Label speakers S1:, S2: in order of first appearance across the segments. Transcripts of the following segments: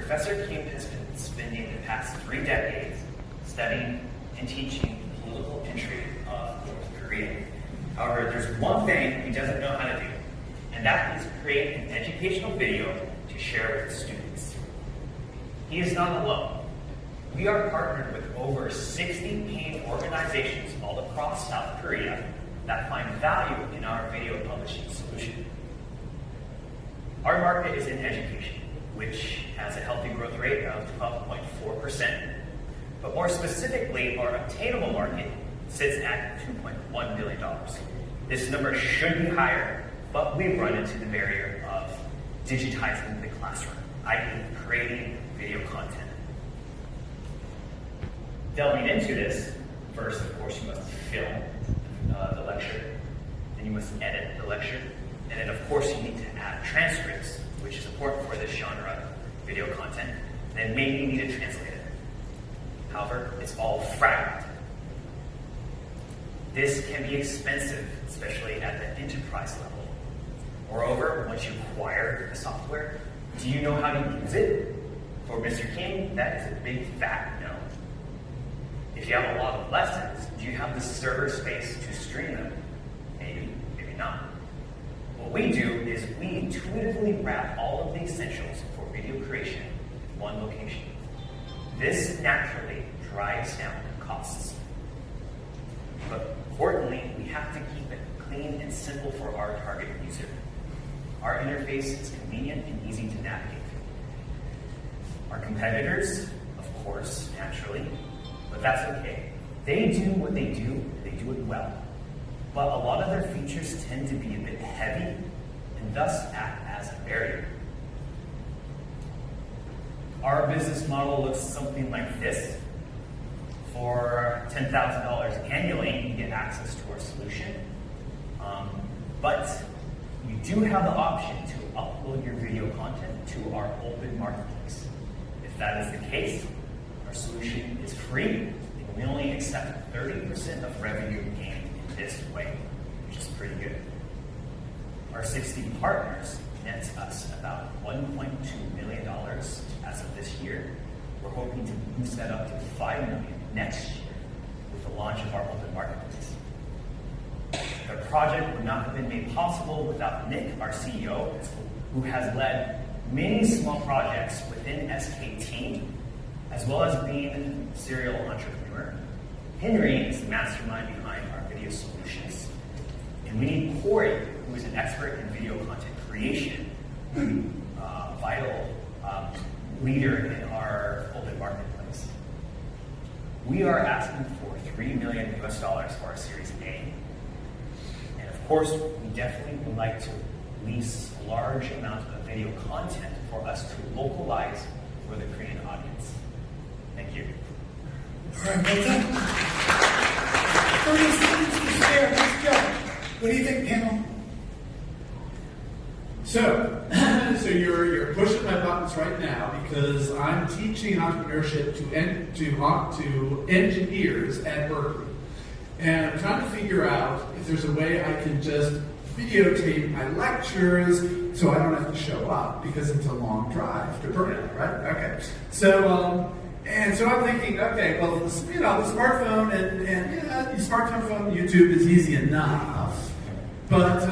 S1: Professor Kim has been spending the past 3 decades studying and teaching the political intrigue of North Korea. However, there's one thing he doesn't know how to do, and that is create an educational video to share with his students. He is not alone. We are partnered with over 60 paying organizations all across South Korea that find value in our video publishing solution. Our market is in education, which has a healthy growth rate of 12.4%. But more specifically, our obtainable market sits at $2.1 billion. This number should be higher, but we run into the barrier of digitizing the classroom, i.e. creating video content. Delving into this, first, of course, you must film the lecture, then you must edit the lecture, and then, of course, you need to add transcripts, which is important for this genre of video content, and then maybe you need to translate it. However, it's all fragmented. This can be expensive, especially at the enterprise level. Moreover, once you acquire the software, do you know how to use it? For Mr. King, that is a big fat no. If you have a lot of lessons, do you have the server space to stream them? Maybe, maybe not. What we do is we intuitively wrap all of the essentials for video creation in one location. This naturally drives down costs. But importantly, we have to keep it clean and simple for our target user. Our interface is convenient and easy to navigate. Our competitors, of course, naturally, but that's okay. They do what they do it well. But a lot of their features tend to be a bit heavy and thus act as a barrier. Our business model looks something like this. For $10,000 annually, you get access to our solution. But you do have the option to upload your video content to our open marketplace. If that is the case, our solution is free, and we only accept 30% of revenue gained in this way, which is pretty good. Our 60 partners net us about $1.2 million as of this year. We're hoping to boost that up to $5 million next year with the launch of our open marketplace. The project would not have been made possible without Nick, our CEO, who has led many small projects within SKT, as well as being a serial entrepreneur. Henry is the mastermind behind our video solutions. And we need Corey, who is an expert in video content creation, vital leader in our open marketplace. We are asking for $3 million US for our Series A. And of course, we definitely would like to lease a large amount of video content for us to localize for the Korean audience. Thank you.
S2: All right, well done. 30 seconds to spare. Nice job. What do you think, panel?
S3: So you're pushing my buttons right now because I'm teaching entrepreneurship to engineers at Berkeley. And I'm trying to figure out if there's a way I can just videotape my lectures so I don't have to show up because it's a long drive to Berkeley, right? Okay. So I'm thinking, okay, well, the smartphone and smartphone YouTube is easy enough, but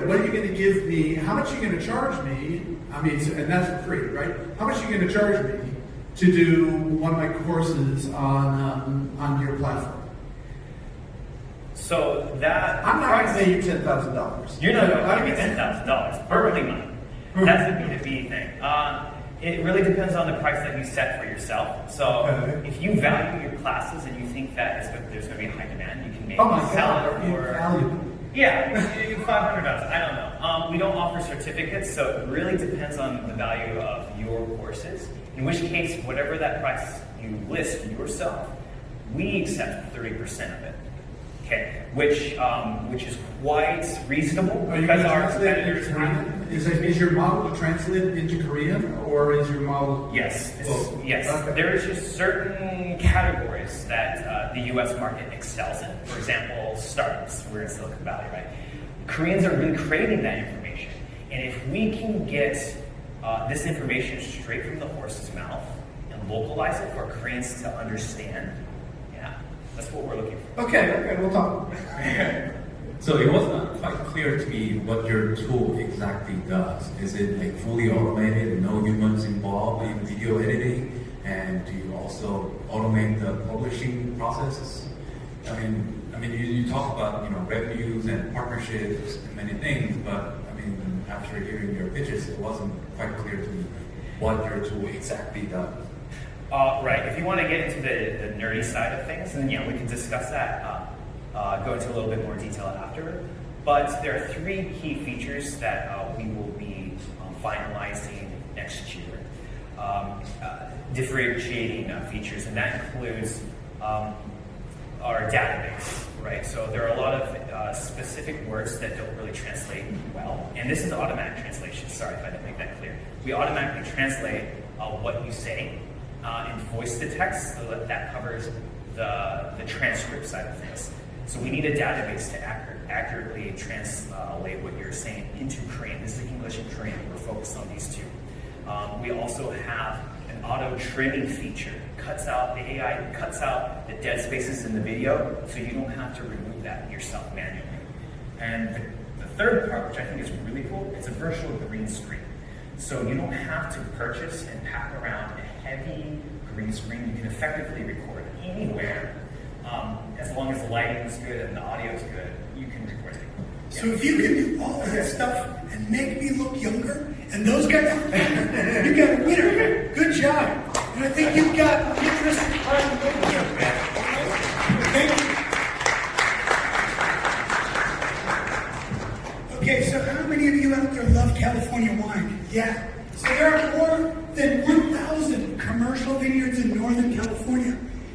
S3: what are you going to give me? How much are you going to charge me? I mean, and that's for free, right? How much are you going to charge me to do one of my courses on your platform?
S1: So that
S3: I'm not going to pay you $10,000.
S1: You're not going to pay me $10,000. Perfectly fine. That's the B2B thing. It really depends on the price that you set for yourself. So if you value your classes and you think that there's going to be a high demand, you can maybe sell it for... Yeah, $500. I don't know. We don't offer certificates, so it really depends on the value of your courses. In which case, whatever that price you list yourself, we accept 30% of it. Okay, which is quite reasonable because our competitors.
S3: Is your model to translate it into Korean, or is your model?
S1: Yes, yes. Okay. There's just certain categories that the U.S. market excels in. For example, startups. We're in Silicon Valley, right? Koreans are really craving that information, and if we can get this information straight from the horse's mouth and localize it for cranes to understand. Yeah, that's what we're looking for.
S3: Okay, we'll talk.
S4: So it was not quite clear to me what your tool exactly does. Is it like fully automated, no humans involved in video editing? And do you also automate the publishing processes? I mean, you talk about revenues and partnerships and many things, but after hearing your pitches, it wasn't quite clear to me what your tool exactly does.
S1: Right. If you want to get into the nerdy side of things, then yeah, we can discuss that. Go into a little bit more detail after. But there are 3 key features that we will be finalizing next year. Differentiating features, and that includes our database, right? So there are a lot of specific words that don't really translate well, and this is automatic translation. Sorry if I didn't make that clear. We automatically translate what you say in voice to text, so that covers the transcript side of things. So we need a database to accurately translate what you're saying into Korean. This is English and Korean. We're focused on these 2. We also have an auto trimming feature. The AI cuts out the dead spaces in the video, so you don't have to remove that yourself manually. And the third part, which I think is really cool, it's a virtual green screen. So you don't have to purchase and pack around a heavy green screen. You can effectively record anywhere. As long as the lighting is good and the audio is good, you can record it.
S2: So if you can do all of that stuff and make me look younger, and those guys, you got a winner. Good job. And I think you've got an interesting part of the movie. Thank you. Okay, so how many of you out there love California wine? Yeah. So there are more than 1,000 commercial vineyards in Northern California.